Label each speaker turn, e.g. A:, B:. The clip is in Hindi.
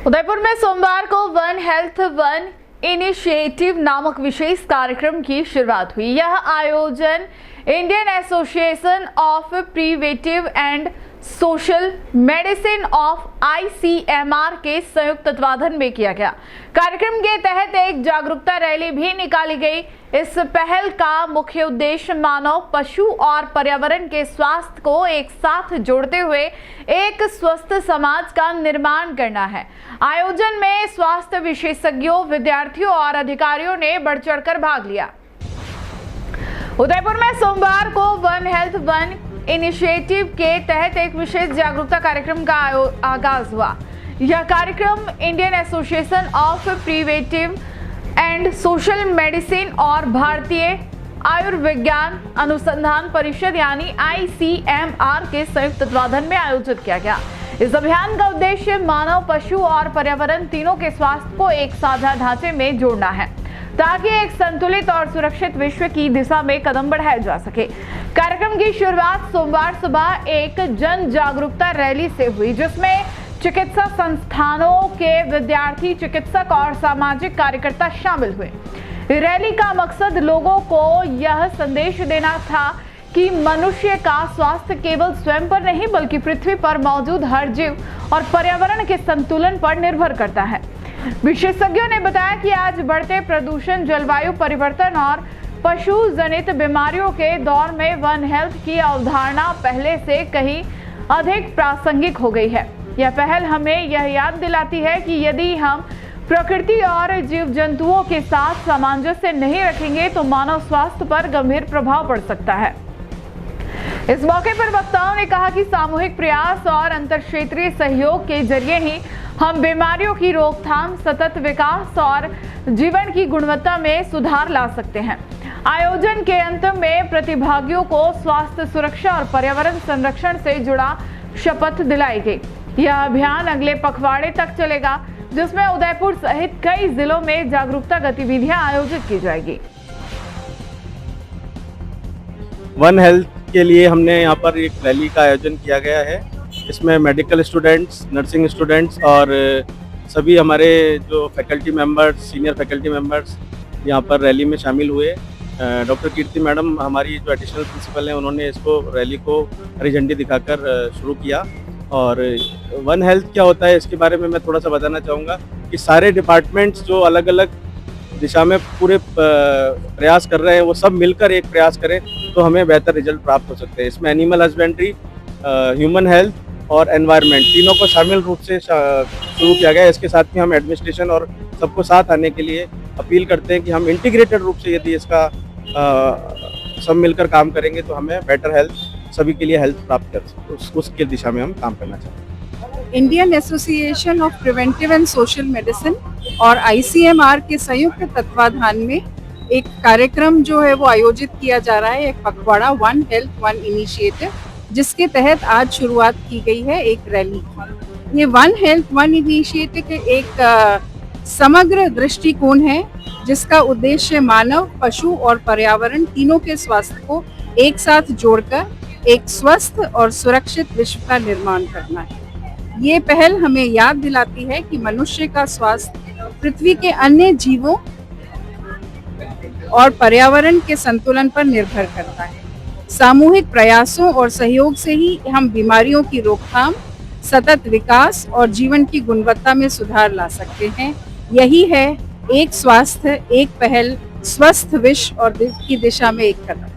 A: उदयपुर में सोमवार को वन हेल्थ वन इनिशिएटिव नामक विशेष कार्यक्रम की शुरुआत हुई। यह आयोजन Indian association of preventive and social medicine of ICMR के संयुक्त तत्वाधान में किया गया। कार्यक्रम के तहत एक जागरूकता रैली भी निकाली गई। इस पहल का मुख्य उद्देश्य मानव, पशु और पर्यावरण के स्वास्थ्य को एक साथ जोड़ते हुए एक स्वस्थ समाज का निर्माण करना है। आयोजन में स्वास्थ्य विशेषज्ञों, विद्यार्थियों और अधिकारियों ने बढ़ चढ़कर भाग लिया। उदयपुर में सोमवार को वन हेल्थ वन इनिशिएटिव के तहत एक विशेष जागरूकता कार्यक्रम का आगाज हुआ। यह कार्यक्रम Indian association of preventive and social medicine और भारतीय आयुर्विज्ञान अनुसंधान परिषद यानी ICMR के संयुक्त तत्वाधान में आयोजित किया गया। इस अभियान का उद्देश्य मानव, पशु और पर्यावरण तीनों के स्वास्थ्य को एक साझा ढांचे में जोड़ना है, ताकि एक संतुलित और सुरक्षित विश्व की दिशा में कदम बढ़ाया जा सके। कार्यक्रम की शुरुआत सोमवार सुबह एक जन जागरूकता रैली से हुई, जिसमें चिकित्सा संस्थानों के विद्यार्थी, चिकित्सक और सामाजिक कार्यकर्ता शामिल हुए। रैली का मकसद लोगों को यह संदेश देना था कि मनुष्य का स्वास्थ्य केवल स्वयं पर नहीं, बल्कि पृथ्वी पर मौजूद हर जीव और पर्यावरण के संतुलन पर निर्भर करता है। विशेषज्ञों ने बताया कि आज बढ़ते प्रदूषण, जलवायु परिवर्तन और पशु जनित बीमारियों के दौर में वन हेल्थ की अवधारणा पहले से कहीं अधिक प्रासंगिक हो गई है। यह पहल हमें यह याद दिलाती है कि यदि हम प्रकृति और जीव जंतुओं के साथ सामंजस्य नहीं रखेंगे तो मानव स्वास्थ्य पर गंभीर प्रभाव पड़ सकता है। इस मौके पर वक्ताओं ने कहा कि सामूहिक प्रयास और अंतरक्षेत्रीय सहयोग के जरिए ही हम बीमारियों की रोकथाम, सतत विकास और जीवन की गुणवत्ता में सुधार ला सकते हैं। आयोजन के अंत में प्रतिभागियों को स्वास्थ्य सुरक्षा और पर्यावरण संरक्षण से जुड़ा शपथ दिलाई गई। यह अभियान अगले पखवाड़े तक चलेगा, जिसमें उदयपुर सहित कई जिलों में जागरूकता गतिविधियां आयोजित की जाएगी।
B: वन हेल्थ के लिए हमने यहाँ पर एक रैली का आयोजन किया गया है। इसमें मेडिकल स्टूडेंट्स, नर्सिंग स्टूडेंट्स और सभी हमारे जो faculty members, senior faculty members यहाँ पर रैली में शामिल हुए। डॉक्टर कीर्ति मैडम हमारी जो एडिशनल प्रिंसिपल हैं, उन्होंने इसको रैली को हरी झंडी दिखाकर शुरू किया। और वन हेल्थ क्या होता है इसके बारे में मैं थोड़ा सा बताना चाहूँगा कि सारे डिपार्टमेंट्स जो अलग अलग दिशा में पूरे प्रयास कर रहे हैं, वो सब मिलकर एक प्रयास करें तो हमें बेहतर रिजल्ट प्राप्त हो सकते हैं। इसमें एनिमल हस्बेंड्री, ह्यूमन हेल्थ और एनवायरनमेंट तीनों को शामिल रूप से शुरू किया गया है। इसके साथ ही हम एडमिनिस्ट्रेशन और सबको साथ आने के लिए अपील करते हैं कि हम इंटीग्रेटेड रूप से यदि इसका सब मिलकर काम करेंगे तो हमें बेटर हेल्थ, सभी के लिए हेल्थ प्राप्त कर सकते, उसके दिशा में हम काम करना चाहते हैं।
C: Indian association of preventive and social medicine और ICMR के संयुक्त तत्वाधान में एक कार्यक्रम जो है वो आयोजित किया जा रहा है, एक पखवाड़ा वन हेल्थ वन इनिशिएटिव, जिसके तहत आज शुरुआत की गई है एक रैली की। ये वन हेल्थ वन इनिशिएटिव एक समग्र दृष्टिकोण है, जिसका उद्देश्य मानव, पशु और पर्यावरण तीनों के स्वास्थ्य को एक साथ जोड़कर एक स्वस्थ और सुरक्षित विश्व का निर्माण करना है। ये पहल हमें याद दिलाती है कि मनुष्य का स्वास्थ्य पृथ्वी के अन्य जीवों और पर्यावरण के संतुलन पर निर्भर करता है। सामूहिक प्रयासों और सहयोग से ही हम बीमारियों की रोकथाम, सतत विकास और जीवन की गुणवत्ता में सुधार ला सकते हैं। यही है एक स्वास्थ्य, एक पहल, स्वस्थ विश्व और की दिशा में एक कदम।